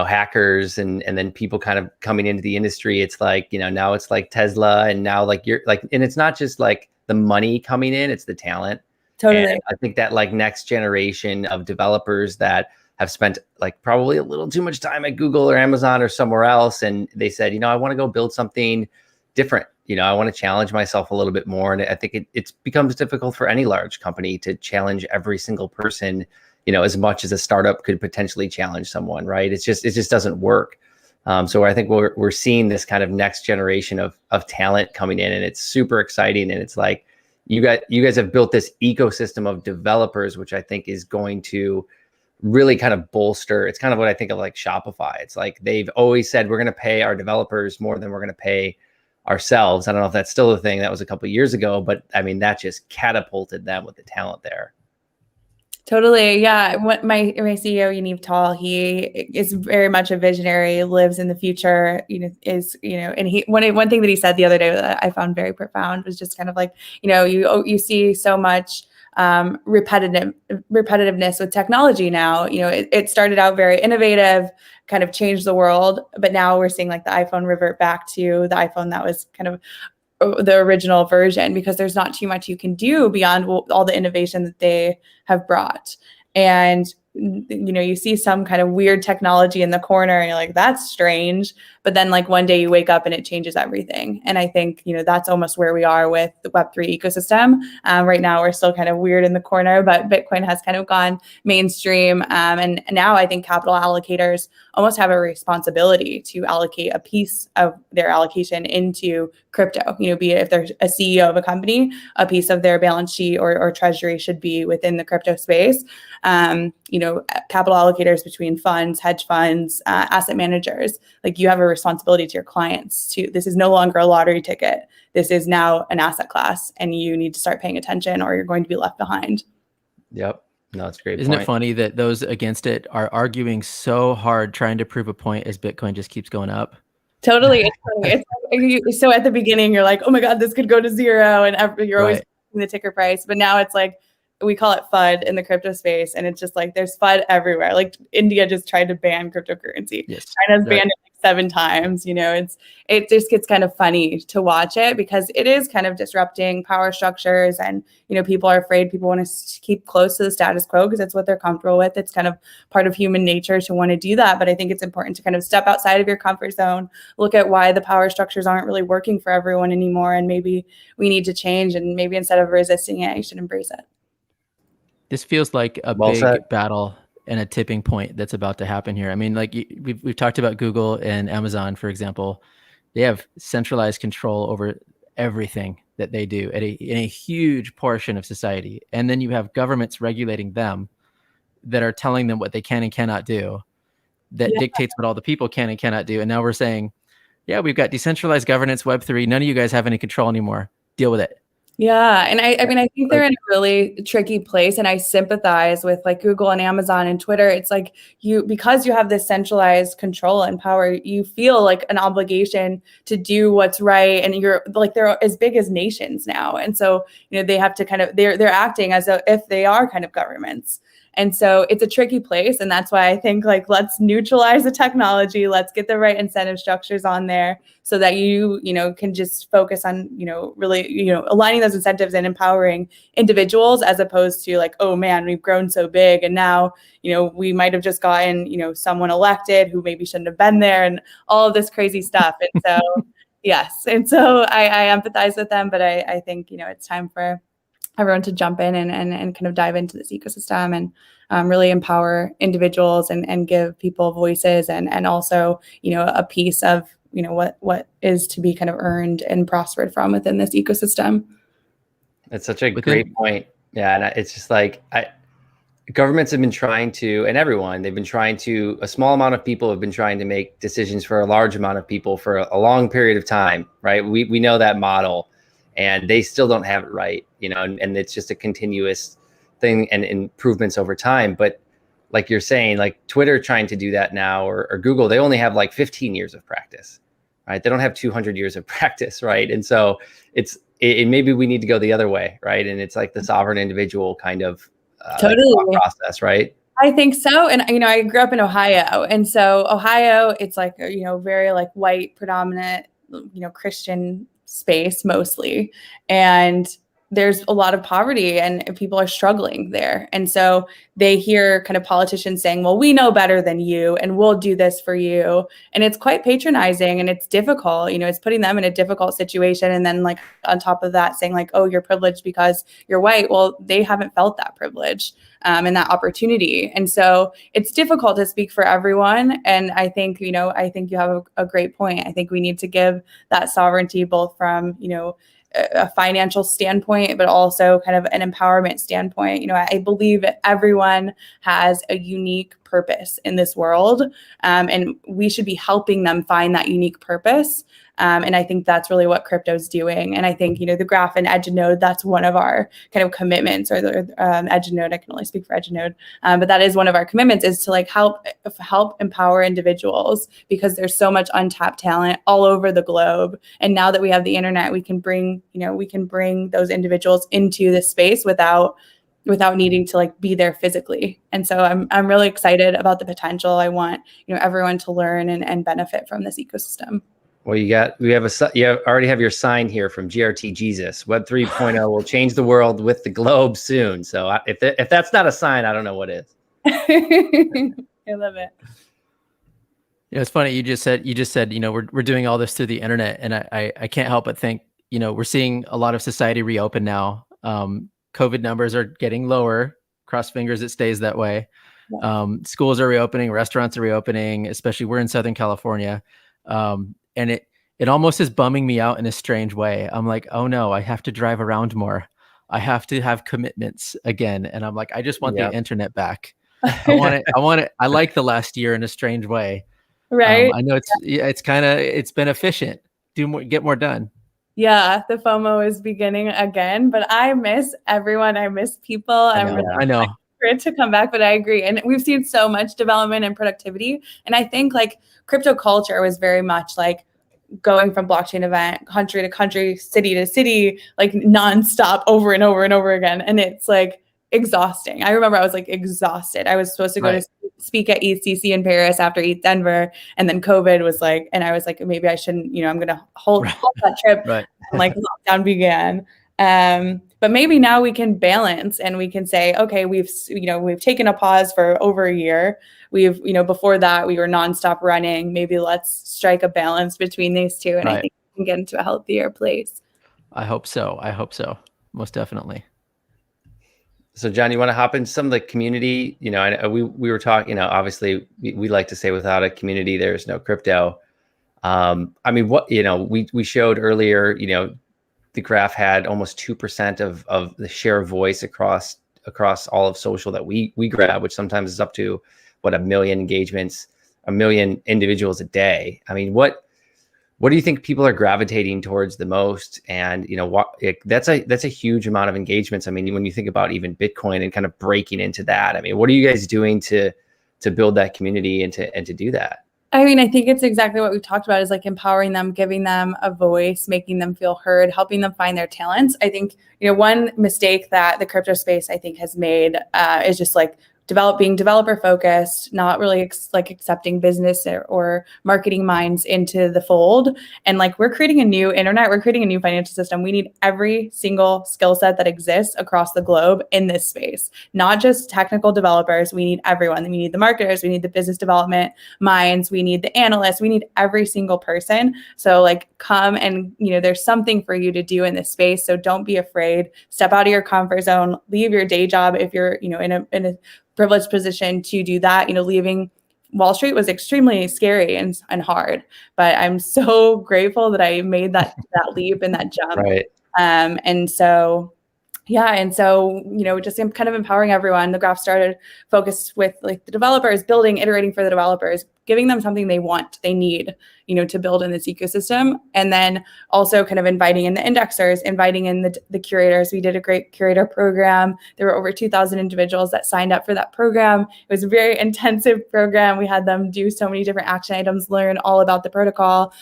hackers and then people kind of coming into the industry. It's like, now it's like Tesla, and now like and it's not just like the money coming in, it's the talent. Totally. And I think that like next generation of developers that have spent like probably a little too much time at Google or Amazon or somewhere else, and they said, I want to go build something different. I want to challenge myself a little bit more. And I think it becomes difficult for any large company to challenge every single person, as much as a startup could potentially challenge someone, right? it just doesn't work. So I think we're seeing this kind of next generation of talent coming in, and it's super exciting. And it's like, you guys have built this ecosystem of developers, which I think is going to really kind of bolster. It's kind of what I think of like Shopify. It's like they've always said, we're going to pay our developers more than we're going to pay ourselves. I don't know if that's still a thing. That was a couple of years ago, but I mean, that just catapulted them with the talent there. Totally. Yeah. My CEO, Yaniv Tal, he is very much a visionary, lives in the future, and one thing that he said the other day that I found very profound was just kind of like, you see so much repetitiveness with technology now. It started out very innovative, kind of changed the world, but now we're seeing like the iPhone revert back to the iPhone that was kind of the original version, because there's not too much you can do beyond all the innovation that they have brought. And you see some kind of weird technology in the corner and you're like, that's strange. But then like one day you wake up and it changes everything. And I think, that's almost where we are with the Web3 ecosystem. Right now, we're still kind of weird in the corner, but Bitcoin has kind of gone mainstream. And now I think capital allocators almost have a responsibility to allocate a piece of their allocation into crypto. Be it if there's a CEO of a company, a piece of their balance sheet or treasury should be within the crypto space. Capital allocators between funds, hedge funds, asset managers, like you have a responsibility to your clients this is no longer a lottery ticket. This is now an asset class, and you need to start paying attention or you're going to be left behind. Yep. No, it's a great Isn't point. it funny that those against it are arguing so hard trying to prove a point as Bitcoin just keeps going up? Totally. It's like, so at the beginning, you're like, oh my God, this could go to zero. And you're always the ticker price. But now it's like, we call it FUD in the crypto space. And it's just like, there's FUD everywhere. Like India just tried to ban cryptocurrency. Yes, China's banned it like 7 times. It just gets kind of funny to watch it, because it is kind of disrupting power structures. And, people are afraid. People want to keep close to the status quo because it's what they're comfortable with. It's kind of part of human nature to want to do that. But I think it's important to kind of step outside of your comfort zone, look at why the power structures aren't really working for everyone anymore. And maybe we need to change, and maybe instead of resisting it, you should embrace it. This feels like a big battle and a tipping point that's about to happen here. I mean, like we've talked about Google and Amazon, for example. They have centralized control over everything that they do in a huge portion of society. And then you have governments regulating them that are telling them what they can and cannot do, that dictates what all the people can and cannot do. And now we're saying, yeah, we've got decentralized governance, Web3. None of you guys have any control anymore. Deal with it. Yeah. And I mean, I think they're in a really tricky place, and I sympathize with like Google and Amazon and Twitter. It's like because you have this centralized control and power, you feel like an obligation to do what's right. And you're like, they're as big as nations now. And so, they have to kind of, they're acting as if they are kind of governments. And so it's a tricky place. And that's why I think like, let's neutralize the technology. Let's get the right incentive structures on there so that you can just focus on, really, aligning those incentives and empowering individuals as opposed to like, oh man, we've grown so big. And now, we might have just gotten, someone elected who maybe shouldn't have been there and all of this crazy stuff. And so, yes. And so I empathize with them, but I think, it's time for everyone to jump in and kind of dive into this ecosystem and really empower individuals and give people voices and also, a piece of, what is to be kind of earned and prospered from within this ecosystem. That's such a great point. Yeah. And it's just like, governments have been trying to, and they've been trying to, a small amount of people have been trying to make decisions for a large amount of people for a long period of time, right? We know that model, and they still don't have it right, and it's just a continuous thing and improvements over time. But like you're saying, like Twitter trying to do that now, or Google, they only have like 15 years of practice, right? They don't have 200 years of practice, right? And so maybe we need to go the other way, right? And it's like the sovereign individual kind of totally process, right? I think so. And, I grew up in Ohio. And so Ohio, it's like, very like white, predominant, Christian space mostly. And there's a lot of poverty and people are struggling there. And so they hear kind of politicians saying, well, we know better than you and we'll do this for you. And it's quite patronizing and it's difficult, it's putting them in a difficult situation. And then like on top of that saying like, oh, you're privileged because you're white. Well, they haven't felt that privilege and that opportunity. And so it's difficult to speak for everyone. And I think, you have a great point. I think we need to give that sovereignty both from, a financial standpoint, but also kind of an empowerment standpoint. I believe everyone has a unique purpose in this world, and we should be helping them find that unique purpose. And I think that's really what crypto's doing. And I think, the Graph and EdgeNode, that's one of our kind of commitments, or the EdgeNode, I can only speak for EdgeNode, but that is one of our commitments, is to like help empower individuals, because there's so much untapped talent all over the globe. And now that we have the internet, we can bring those individuals into this space without needing to like be there physically. And so I'm really excited about the potential. I want, everyone to learn and benefit from this ecosystem. Well, you already have your sign here from GRT Jesus. Web 3.0 will change the world with the globe soon. So if that's not a sign, I don't know what is. I love it. It's funny. You just said, we're doing all this through the internet, and I can't help but think, we're seeing a lot of society reopen now. COVID numbers are getting lower. Cross fingers it stays that way. Yeah. Schools are reopening, restaurants are reopening, especially we're in Southern California. And it almost is bumming me out in a strange way. I'm like, oh no, I have to drive around more. I have to have commitments again. And I'm like, I just want the internet back. I want it. I like the last year in a strange way. Right. I know it's been efficient. Get more done. Yeah, the FOMO is beginning again, but I miss everyone. I miss people. I know. For it to come back, but I agree. And we've seen so much development and productivity. And I think like crypto culture was very much like going from blockchain event, country to country, city to city, like nonstop over and over and over again. And it's like exhausting. I remember I was like exhausted. I was supposed to go to speak at ETHCC in Paris after ETH Denver. And then COVID was like, and I was like, maybe I shouldn't, I'm going to hold that trip. Right. And like lockdown began. But maybe now we can balance and we can say, okay, we've taken a pause for over a year. We've, before that we were nonstop running. Maybe let's strike a balance between these two. And I think we can get into a healthier place. I hope so. Most definitely. So John, you want to hop into some of the community? We were talking, obviously we like to say without a community, there's no crypto. We showed earlier, the Graph had almost 2% of the share of voice across all of social that we grab, which sometimes is up to 1 million engagements, 1 million individuals a day. I mean, what do you think people are gravitating towards the most? And that's a huge amount of engagements. I mean, when you think about even Bitcoin and kind of breaking into that, I mean, what are you guys doing to build that community and to do that? I mean, I think it's exactly what we talked about, is like empowering them, giving them a voice, making them feel heard, helping them find their talents. I think, one mistake that the crypto space, I think, has made is just like being developer focused, not really like accepting business or marketing minds into the fold. And like, we're creating a new internet, we're creating a new financial system. We need every single skill set that exists across the globe in this space, not just technical developers. We need everyone. We need the marketers, we need the business development minds, we need the analysts, we need every single person. So like, come and, there's something for you to do in this space. So don't be afraid. Step out of your comfort zone, leave your day job if you're, in a privileged position to do that. Leaving Wall Street was extremely scary and hard, but I'm so grateful that I made that leap and that jump. Right. And so just kind of empowering everyone. The graph started focused with like the developers, iterating for the developers, giving them something they need, to build in this ecosystem. And then also kind of inviting in the indexers, inviting in the curators. We did a great curator program. There were over 2,000 individuals that signed up for that program. It was a very intensive program. We had them do so many different action items, learn all about the protocol,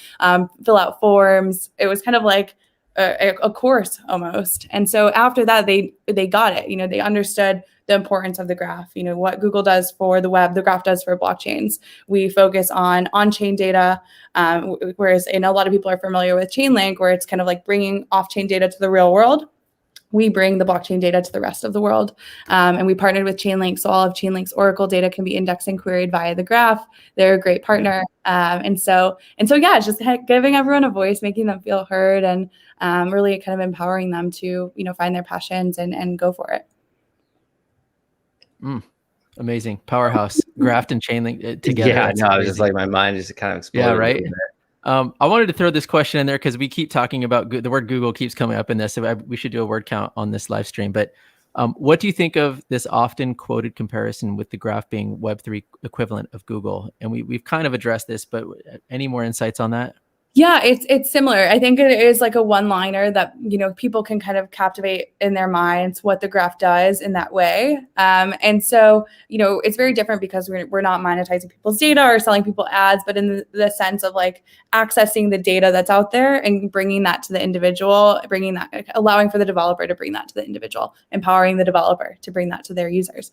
fill out forms. It was kind of like a course almost. And so after that, they got it. They understood the importance of the graph, what Google does for the web, the graph does for blockchains. We focus on-chain data, whereas a lot of people are familiar with Chainlink, where it's kind of like bringing off-chain data to the real world. We bring the blockchain data to the rest of the world. And we partnered with Chainlink. So all of Chainlink's Oracle data can be indexed and queried via the graph. They're a great partner. And so yeah, just giving everyone a voice, making them feel heard, and really kind of empowering them to, find their passions and go for it. Amazing. Powerhouse. Graph and Chainlink together. Yeah, no, I was just like, my mind just kind of exploded. Yeah, right. I wanted to throw this question in there because we keep talking about the word Google keeps coming up in this. So we should do a word count on this live stream. But what do you think of this often quoted comparison with the graph being Web3 equivalent of Google? And we've kind of addressed this, but any more insights on that? Yeah, it's similar. I think it is like a one-liner that, people can kind of captivate in their minds what the graph does in that way. And so, it's very different because we're not monetizing people's data or selling people ads, but in the sense of like accessing the data that's out there and bringing that to the individual, allowing for the developer to bring that to the individual, empowering the developer to bring that to their users,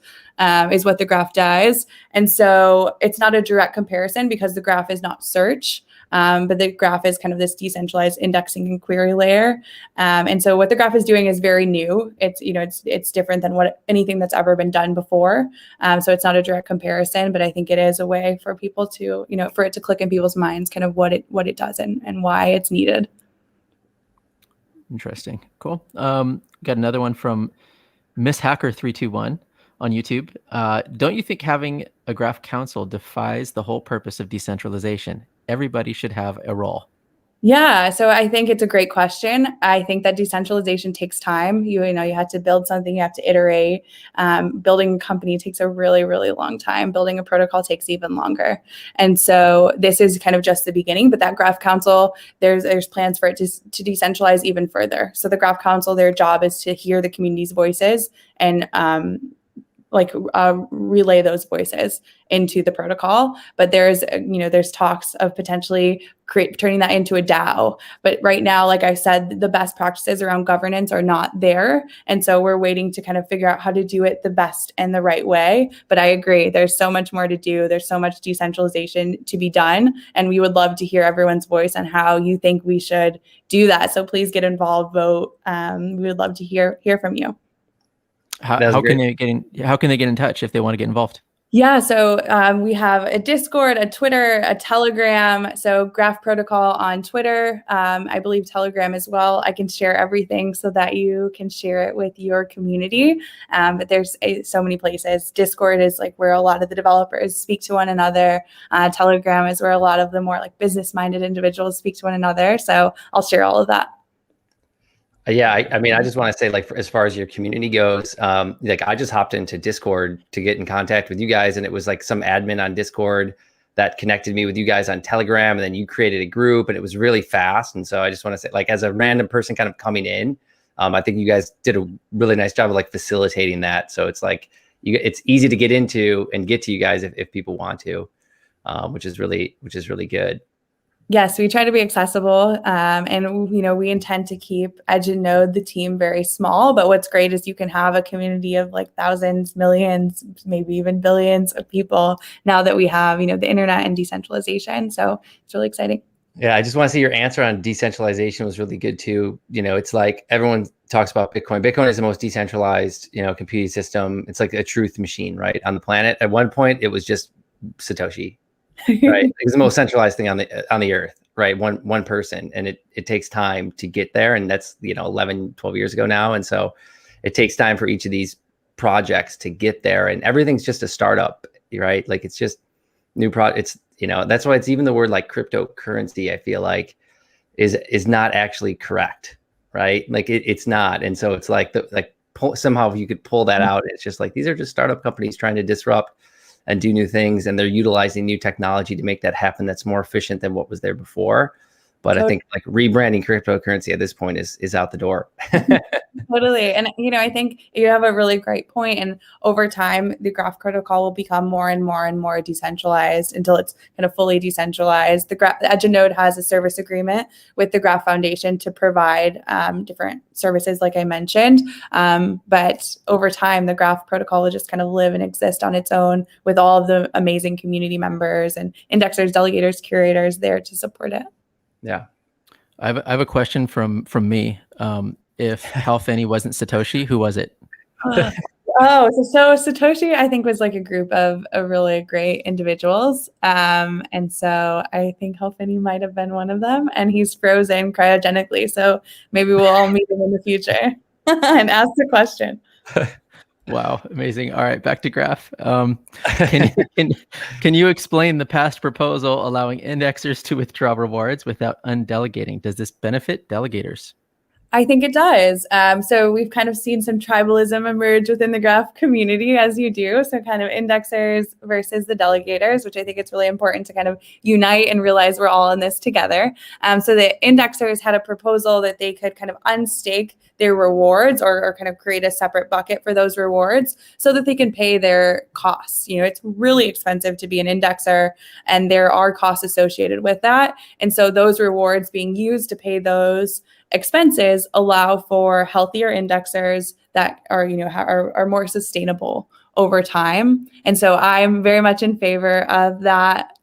is what the graph does. And so it's not a direct comparison because the graph is not search. But the graph is kind of this decentralized indexing and query layer. And so what the graph is doing is very new. It's different than anything that's ever been done before. So it's not a direct comparison, but I think it is a way for people to, for it to click in people's minds, kind of what it does and why it's needed. Interesting. Cool. Got another one from Miss Hacker 321 on YouTube. Don't you think having a graph council defies the whole purpose of decentralization? Everybody should have a role. Yeah, so I think it's a great question. I think that decentralization takes time. You have to build something, you have to iterate. Building a company takes a really, really long time. Building a protocol takes even longer. And so this is kind of just the beginning, but that Graph Council, there's plans for it to decentralize even further. So the Graph Council, their job is to hear the community's voices and relay those voices into the protocol. But there's talks of potentially turning that into a DAO. But right now, like I said, the best practices around governance are not there. And so we're waiting to kind of figure out how to do it the best and the right way. But I agree, there's so much more to do. There's so much decentralization to be done. And we would love to hear everyone's voice on how you think we should do that. So please get involved, vote. We would love to hear from you. How can they get in touch if they want to get involved? Yeah, so we have a Discord, a Twitter, a Telegram. So Graph Protocol on Twitter, I believe Telegram as well. I can share everything so that you can share it with your community. But there's so many places. Discord is like where a lot of the developers speak to one another. Telegram is where a lot of the more like business-minded individuals speak to one another. So I'll share all of that. Yeah, I mean, I just want to say, like, as far as your community goes, like I just hopped into Discord to get in contact with you guys, and it was like some admin on Discord that connected me with you guys on Telegram, and then you created a group, and it was really fast. And so I just want to say, like, as a random person kind of coming in, I think you guys did a really nice job of like facilitating that. So it's like it's easy to get into and get to you guys if people want to, which is really good. Yes, we try to be accessible, and we intend to keep Edge and Node, the team, very small. But what's great is you can have a community of like thousands, millions, maybe even billions of people now that we have the internet and decentralization. So it's really exciting. Yeah, I just want to say your answer on decentralization was really good too. It's like everyone talks about Bitcoin. Bitcoin is the most decentralized, computing system. It's like a truth machine, right, on the planet. At one point, it was just Satoshi, right? It was the most centralized thing on the earth, right? One person, and it takes time to get there, and that's 11, 12 years ago now, and so it takes time for each of these projects to get there, and everything's just a startup, right? Like it's just new it's that's why it's even the word like cryptocurrency, I feel like is not actually correct, right? Like it's not, and so it's like somehow if you could pull that out, it's just like these are just startup companies trying to disrupt and do new things, and they're utilizing new technology to make that happen that's more efficient than what was there before. But I think like rebranding cryptocurrency at this point is out the door. Totally. And, I think you have a really great point. And over time, the Graph protocol will become more and more and more decentralized until it's kind of fully decentralized. The Edge and Node has a service agreement with the Graph Foundation to provide different services, like I mentioned. But over time, the Graph protocol will just kind of live and exist on its own with all of the amazing community members and indexers, delegators, curators there to support it. Yeah. I have a question from me. If Hal Finney wasn't Satoshi, who was it? So Satoshi, I think, was like a group of really great individuals. And so I think Hal Finney might have been one of them, and he's frozen cryogenically. So maybe we'll all meet him in the future and ask the question. Wow, amazing. All right, back to Graph. Can you explain the past proposal allowing indexers to withdraw rewards without undelegating? Does this benefit delegators? I think it does. So we've kind of seen some tribalism emerge within the Graph community, as you do. So kind of indexers versus the delegators, which I think it's really important to kind of unite and realize we're all in this together. So the indexers had a proposal that they could kind of unstake their rewards or kind of create a separate bucket for those rewards so that they can pay their costs. It's really expensive to be an indexer, and there are costs associated with that. And so those rewards being used to pay those expenses allow for healthier indexers that are more sustainable over time. And so I'm very much in favor of that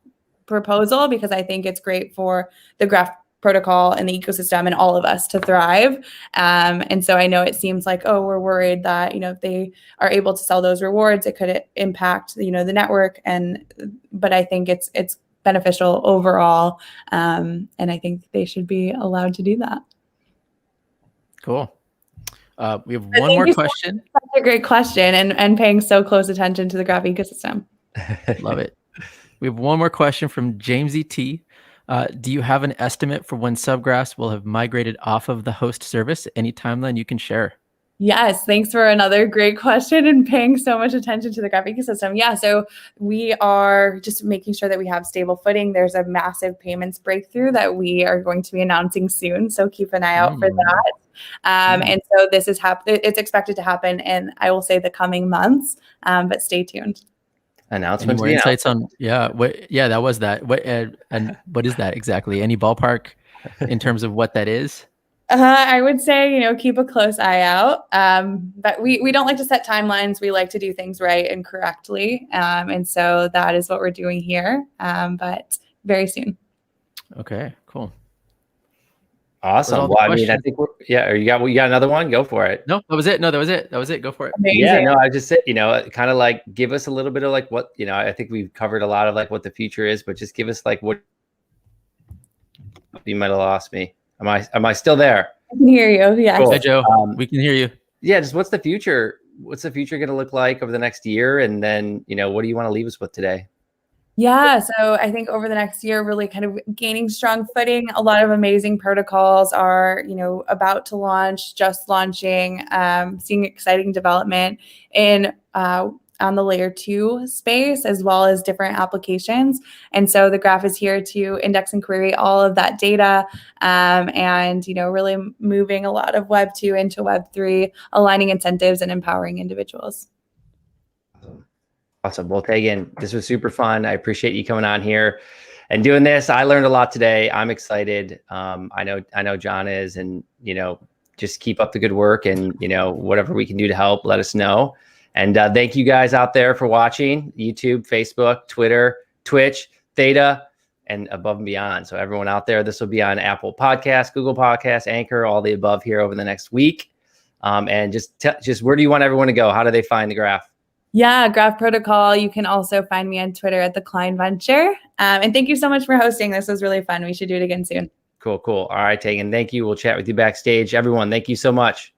proposal because I think it's great for the Graph protocol and the ecosystem and all of us to thrive. And so I know it seems like, we're worried that, if they are able to sell those rewards, it could impact, the network. But I think it's beneficial overall. And I think they should be allowed to do that. Cool. We have one more question. That's a great question, and paying so close attention to the Graph ecosystem. Love it. We have one more question from James E.T. Do you have an estimate for when subgraphs will have migrated off of the host service? Any timeline you can share? Yes, thanks for another great question and paying so much attention to the Graph ecosystem. Yeah, so we are just making sure that we have stable footing. There's a massive payments breakthrough that we are going to be announcing soon, so keep an eye out for that. And so this is it's expected to happen in, I will say, the coming months, but stay tuned. Announcement. Any more insights on that was that. And what is that exactly? Any ballpark in terms of what that is? I would say, keep a close eye out. But we don't like to set timelines. We like to do things right and correctly. And so that is what we're doing here. But very soon. Okay, cool. Awesome. Well, I mean, I think you got another one? Go for it. No, that was it. That was it. Go for it. Amazing. Yeah, no, I just said, kind of like give us a little bit of like what, I think we've covered a lot of like what the future is, but just give us like what you might have lost me. Am I still there? I can hear you. Yeah. Cool. Hey, Joe. We can hear you. Yeah. Just what's the future? What's the future going to look like over the next year? And then, what do you want to leave us with today? Yeah, so I think over the next year, really kind of gaining strong footing. A lot of amazing protocols are, about to launch, just launching, seeing exciting development in on the layer 2 space, as well as different applications. And so the Graph is here to index and query all of that data, and really moving a lot of Web 2 into Web 3, aligning incentives and empowering individuals. Awesome. Well, Tegan, this was super fun. I appreciate you coming on here and doing this. I learned a lot today. I'm excited. I know John is, and just keep up the good work, and whatever we can do to help, let us know. And thank you guys out there for watching YouTube, Facebook, Twitter, Twitch, Theta, and above and beyond. So everyone out there, this will be on Apple Podcasts, Google Podcasts, Anchor, all the above here over the next week. And just where do you want everyone to go? How do they find the graph? Yeah, Graph Protocol. You can also find me on Twitter at the Kline Venture. And thank you so much for hosting. This was really fun. We should do it again soon. Cool. All right, Tegan, thank you. We'll chat with you backstage. Everyone, thank you so much.